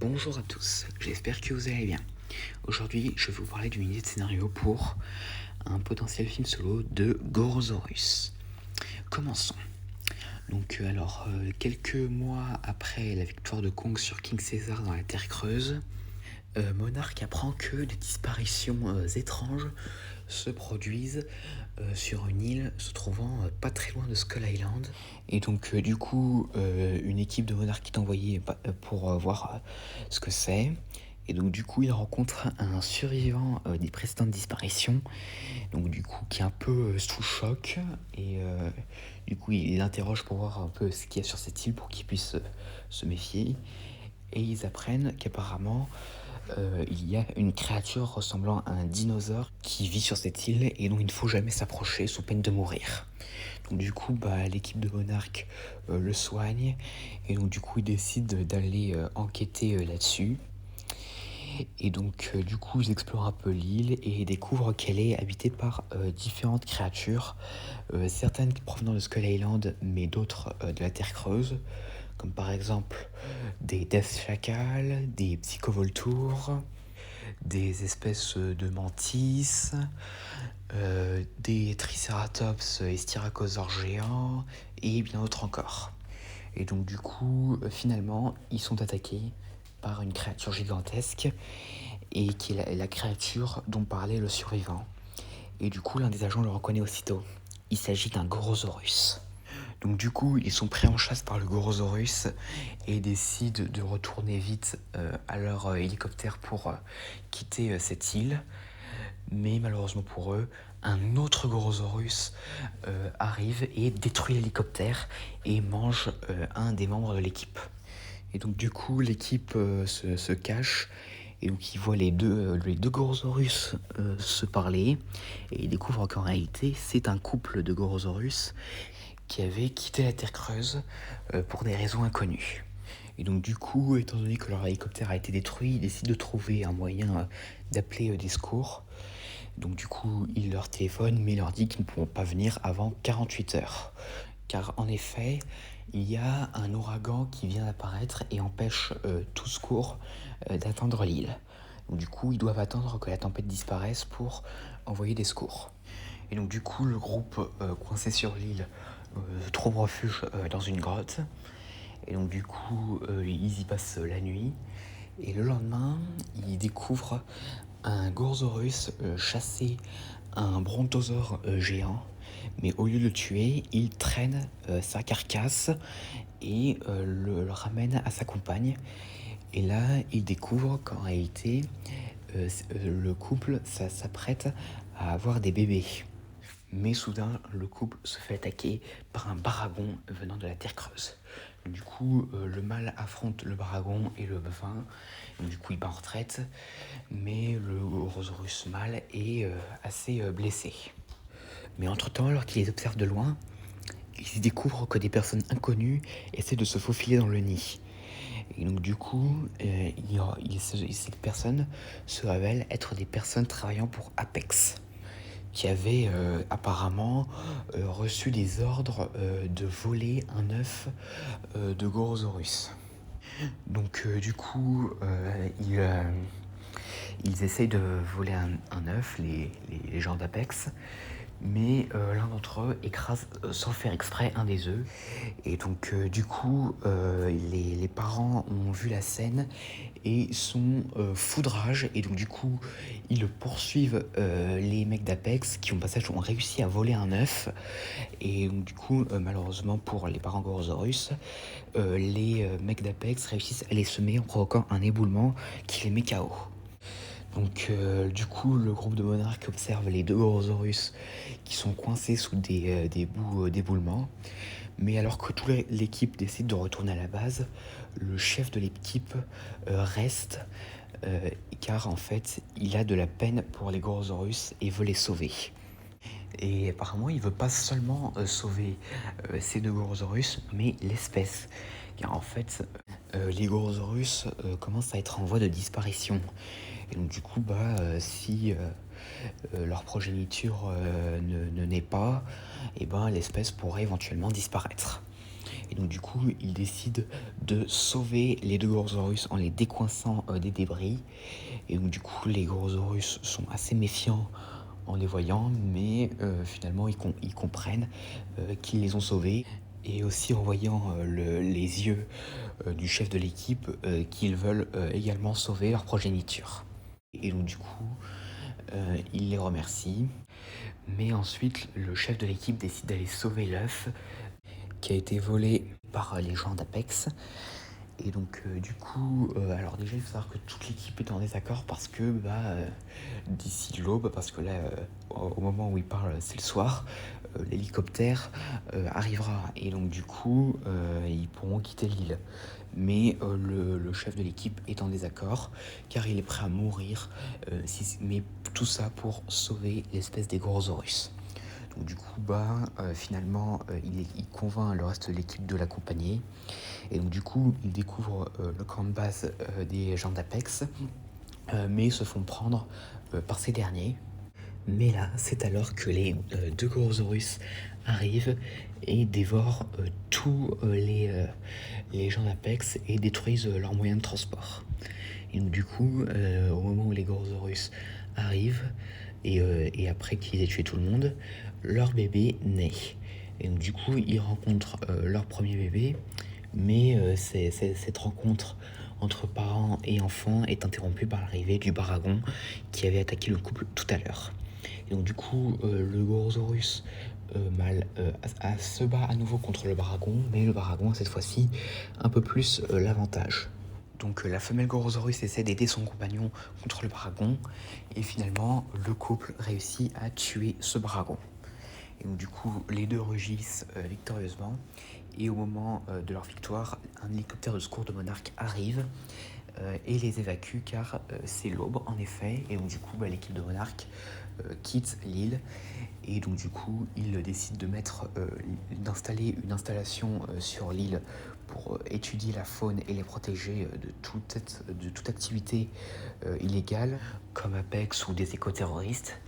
Bonjour à tous, j'espère que vous allez bien. Aujourd'hui, je vais vous parler d'une idée de scénario pour un potentiel film solo de Gorosaurus. Commençons. Quelques mois après la victoire de Kong sur King Caesar dans la Terre Creuse, Monarch apprend que des disparitions étranges se produisent sur une île se trouvant pas très loin de Skull Island. Et donc une équipe de Monarch est envoyée pour voir ce que c'est. Et donc du coup il rencontre un survivant des précédentes disparitions, donc du coup qui est un peu sous choc. Et du coup il l'interroge pour voir un peu ce qu'il y a sur cette île pour qu'il puisse se méfier. Et ils apprennent qu'apparemment il y a une créature ressemblant à un dinosaure qui vit sur cette île et dont il ne faut jamais s'approcher sous peine de mourir. Donc du coup, l'équipe de Monarch le soigne et donc du coup ils décident d'aller enquêter là-dessus. Et donc du coup ils explorent un peu l'île et découvrent qu'elle est habitée par différentes créatures, certaines provenant de Skull Island mais d'autres de la Terre Creuse, comme par exemple des Death Jackals, des Psychovoltours, des espèces de mantis, des triceratops et styracosaures géants, et bien d'autres encore. Et donc du coup, finalement, ils sont attaqués par une créature gigantesque, et qui est la créature dont parlait le survivant. Et du coup, l'un des agents le reconnaît aussitôt. Il s'agit d'un Gorosaurus. Donc du coup, ils sont pris en chasse par le Gorosaurus et décident de retourner vite à leur hélicoptère pour quitter cette île. Mais malheureusement pour eux, un autre Gorosaurus arrive et détruit l'hélicoptère et mange un des membres de l'équipe. Et donc du coup, l'équipe se cache et donc ils voient les deux Gorosaurus se parler et ils découvrent qu'en réalité, c'est un couple de Gorosaurus qui avait quitté la Terre Creuse pour des raisons inconnues. Et donc du coup, étant donné que leur hélicoptère a été détruit, ils décident de trouver un moyen d'appeler des secours. Donc du coup, ils leur téléphonent, mais ils leur disent qu'ils ne pourront pas venir avant 48 heures. Car en effet, il y a un ouragan qui vient d'apparaître et empêche tout secours d'atteindre l'île. Donc du coup, ils doivent attendre que la tempête disparaisse pour envoyer des secours. Et donc du coup, le groupe coincé sur l'île trouve refuge dans une grotte. Et donc du coup, ils y passent la nuit. Et le lendemain, ils découvrent un Gorosaurus chasser un brontosaure géant. Mais au lieu de le tuer, il traîne sa carcasse et le ramène à sa compagne. Et là, il découvre qu'en réalité, le couple s'apprête à avoir des bébés. Mais soudain, le couple se fait attaquer par un baragon venant de la Terre Creuse. Du coup, le mâle affronte le baragon et le bovin. Du coup, il part en retraite, mais le Gorosaurus mâle est assez blessé. Mais entre-temps, alors qu'il les observe de loin, il découvre que des personnes inconnues essaient de se faufiler dans le nid. Et donc du coup, ces personnes se révèlent être des personnes travaillant pour Apex, qui avaient apparemment reçu des ordres de voler un œuf de Gorosaurus. Donc ils essayent de voler un œuf, les gens d'Apex, mais l'un d'entre eux écrase sans faire exprès un des œufs. Et donc les parents ont vu la scène et sont fous de rage. Et donc du coup, ils poursuivent les mecs d'Apex qui au passage ont réussi à voler un œuf. Et donc du coup, malheureusement pour les parents Gorosaurus, les mecs d'Apex réussissent à les semer en provoquant un éboulement qui les met KO. Donc du coup, le groupe de Monarch observe les deux Gorosaurus qui sont coincés sous des bouts d'éboulement. Mais alors que toute l'équipe décide de retourner à la base, le chef de l'équipe reste car en fait, il a de la peine pour les Gorosaurus et veut les sauver. Et apparemment, il veut pas seulement sauver ces deux Gorosaurus, mais l'espèce. Car en fait, les Gorosaurus commencent à être en voie de disparition. Et donc du coup, si leur progéniture ne naît pas, et l'espèce pourrait éventuellement disparaître. Et donc du coup, ils décident de sauver les deux Gorosaurus en les décoinçant des débris. Et donc du coup, les Gorosaurus sont assez méfiants en les voyant, mais finalement ils comprennent qu'ils les ont sauvés. Et aussi en voyant les yeux du chef de l'équipe qu'ils veulent également sauver leur progéniture. Et donc du coup, il les remercie. Mais ensuite, le chef de l'équipe décide d'aller sauver l'œuf qui a été volé par les gens d'Apex. Et donc du coup, alors déjà il faut savoir que toute l'équipe est en désaccord parce que d'ici l'aube, parce que là au moment où il parle c'est le soir, l'hélicoptère arrivera et donc du coup ils pourront quitter l'île. Mais le chef de l'équipe est en désaccord car il est prêt à mourir, mais tout ça pour sauver l'espèce des Gorosaurus. Donc du coup, finalement, il convainc le reste de l'équipe de l'accompagner. Et donc du coup, il découvre le camp de base des gens d'Apex, mais ils se font prendre par ces derniers. Mais là, c'est alors que les deux Gorosaurus arrivent et dévorent tous les gens d'Apex et détruisent leurs moyens de transport. Et donc du coup, au moment où les Gorosaurus arrivent, et après qu'ils aient tué tout le monde, leur bébé naît. Et donc du coup, ils rencontrent leur premier bébé, mais cette rencontre entre parents et enfants est interrompue par l'arrivée du Baragon qui avait attaqué le couple tout à l'heure. Et donc du coup, le Gorosaurus mâle se bat à nouveau contre le Baragon, mais le Baragon a cette fois-ci un peu plus l'avantage. Donc la femelle Gorosaurus essaie d'aider son compagnon contre le Baragon, et finalement le couple réussit à tuer ce Baragon. Et donc du coup les deux rugissent victorieusement, et au moment de leur victoire, un hélicoptère de secours de Monarch arrive et les évacue car c'est l'aube en effet, et donc du coup l'équipe de Monarch quitte l'île, et donc du coup ils décident d'installer une installation sur l'île pour étudier la faune et les protéger de toute activité illégale comme Apex ou des éco-terroristes.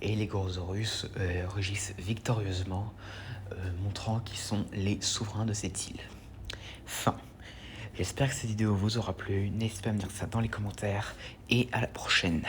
Et les Gorosaurus rugissent victorieusement, montrant qu'ils sont les souverains de cette île. Fin. J'espère que cette vidéo vous aura plu, n'hésitez pas à me dire ça dans les commentaires, et à la prochaine.